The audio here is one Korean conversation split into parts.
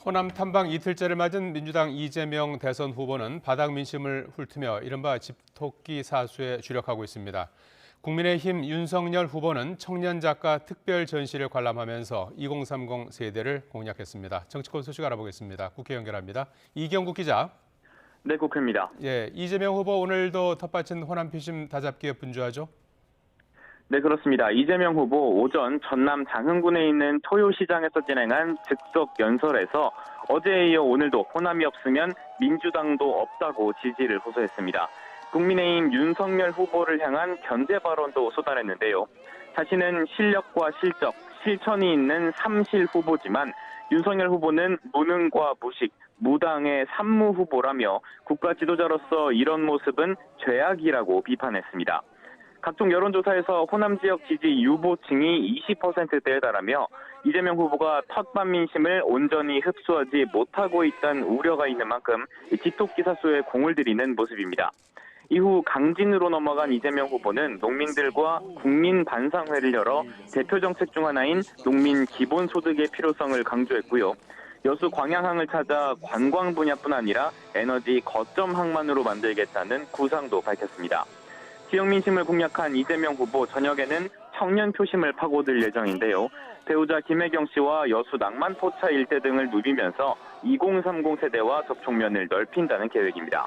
호남 탐방 이틀째를 맞은 민주당 이재명 대선 후보는 바닥 민심을 훑으며 이른바 집토끼 사수에 주력하고 있습니다. 국민의힘 윤석열 후보는 청년 작가 특별 전시를 관람하면서 2030 세대를 공략했습니다. 정치권 소식 알아보겠습니다. 국회 연결합니다. 이경국 기자. 네, 국회입니다. 이재명 후보 오늘도 텃밭인 호남 표심 다잡기에 분주하죠? 네, 그렇습니다. 이재명 후보 오전 전남 장흥군에 있는 토요시장에서 진행한 즉석 연설에서 어제에 이어 오늘도 호남이 없으면 민주당도 없다고 지지를 호소했습니다. 국민의힘 윤석열 후보를 향한 견제 발언도 쏟아냈는데요. 자신은 실력과 실적, 실천이 있는 삼실 후보지만 윤석열 후보는 무능과 무식, 무당의 산무 후보라며 국가 지도자로서 이런 모습은 죄악이라고 비판했습니다. 각종 여론조사에서 호남 지역 지지 유보층이 20%대에 달하며 이재명 후보가 텃밭 민심을 온전히 흡수하지 못하고 있다는 우려가 있는 만큼 집토끼 사수에 공을 들이는 모습입니다. 이후 강진으로 넘어간 이재명 후보는 농민들과 국민 반상회를 열어 대표 정책 중 하나인 농민 기본소득의 필요성을 강조했고요. 여수 광양항을 찾아 관광 분야뿐 아니라 에너지 거점 항만으로 만들겠다는 구상도 밝혔습니다. 지역 민심을 공략한 이재명 후보 저녁에는 청년 표심을 파고들 예정인데요. 배우자 김혜경 씨와 여수 낭만포차 일대 등을 누비면서 2030 세대와 접촉면을 넓힌다는 계획입니다.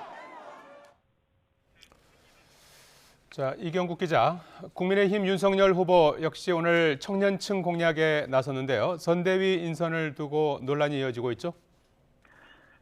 자, 이경국 기자. 국민의힘 윤석열 후보 역시 오늘 청년층 공략에 나섰는데요. 선대위 인선을 두고 논란이 이어지고 있죠?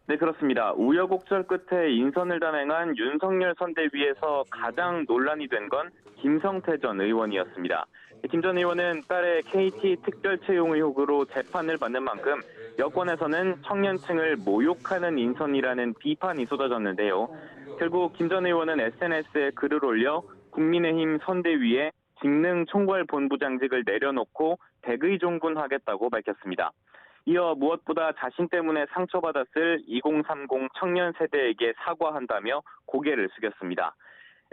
네, 그렇습니다. 우여곡절 끝에 인선을 단행한 윤석열 선대위에서 가장 논란이 된 건 김성태 전 의원이었습니다. 김 전 의원은 딸의 KT 특별 채용 의혹으로 재판을 받는 만큼 여권에서는 청년층을 모욕하는 인선이라는 비판이 쏟아졌는데요. 결국 김 전 의원은 SNS에 글을 올려 국민의힘 선대위에 직능 총괄 본부장직을 내려놓고 대의종군하겠다고 밝혔습니다. 이어 무엇보다 자신 때문에 상처받았을 2030 청년 세대에게 사과한다며 고개를 숙였습니다.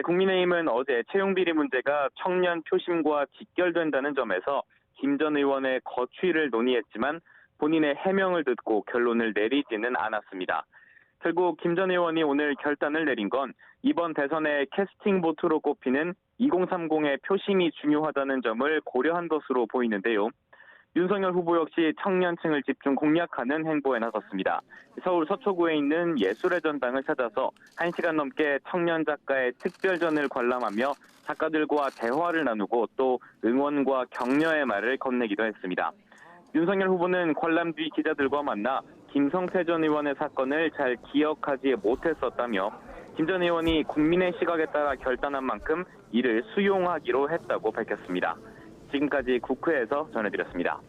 국민의힘은 어제 채용비리 문제가 청년 표심과 직결된다는 점에서 김 전 의원의 거취를 논의했지만 본인의 해명을 듣고 결론을 내리지는 않았습니다. 결국 김 전 의원이 오늘 결단을 내린 건 이번 대선의 캐스팅 보트로 꼽히는 2030의 표심이 중요하다는 점을 고려한 것으로 보이는데요. 윤석열 후보 역시 청년층을 집중 공략하는 행보에 나섰습니다. 서울 서초구에 있는 예술의 전당을 찾아서 1시간 넘게 청년 작가의 특별전을 관람하며 작가들과 대화를 나누고 또 응원과 격려의 말을 건네기도 했습니다. 윤석열 후보는 관람 뒤 기자들과 만나 김성태 전 의원의 사건을 잘 기억하지 못했었다며 김 전 의원이 국민의 시각에 따라 결단한 만큼 이를 수용하기로 했다고 밝혔습니다. 지금까지 국회에서 전해드렸습니다.